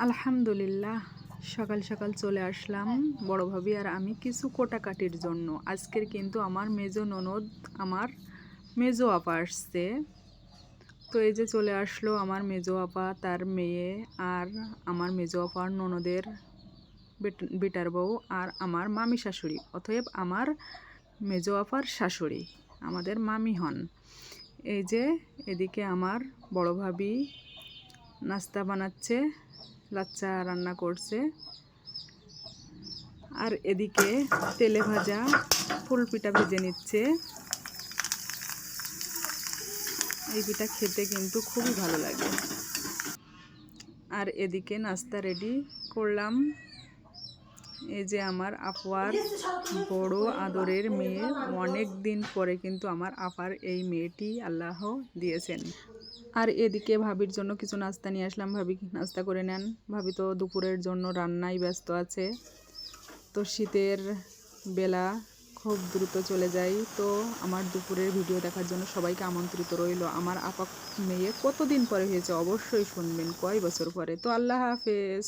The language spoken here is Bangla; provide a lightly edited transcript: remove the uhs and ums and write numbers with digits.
আলহামদুলিল্লাহ, সকাল সকাল চলে আসলাম বড় ভাবি আর আমি কিছু কোটাকাটির জন্য। আজকের কিন্তু আমার মেজো ননদ, আমার মেজো আপা আসছে। তো এই যে চলে আসলো আমার মেজো আপা, তার মেয়ে, আর আমার মেজো আপার ননদের বেটার বউ, আর আমার মামি শাশুড়ি, অতএব আমার মেজো আপার শাশুড়ি, আমাদের মামি হন। এই যে এদিকে আমার বড় ভাবি নাস্তা বানাচ্ছে, লাচ্চা রান্না করছে, আর এদিকে তেলে ভাজা ফুল পিঠা ভেজে নিচ্ছে। এই পিঠা খেতে কিন্তু খুবই ভালো লাগে। আর এদিকে নাস্তা রেডি করলাম। এই যে আমার আপার বড় আদরের মেয়ে, অনেক দিন পরে কিন্তু আমার আপার এই মেয়েটি আল্লাহ দিয়েছেন। আর এদিকে ভাবির জন্য কিছু নাস্তা নিয়ে আসলাম, ভাবি নাস্তা করে নেন। ভাবি তো দুপুরের জন্য রান্নায় ব্যস্ত আছে। তো শীতের বেলা খুব দ্রুত চলে যায়। তো আমার দুপুরের ভিডিও দেখার জন্য সবাইকে আমন্ত্রিত রইল। আমার আপা মেয়ে কতদিন পরে হয়েছে অবশ্যই শুনবেন, কয় বছর পরে। তো আল্লাহ হাফেজ।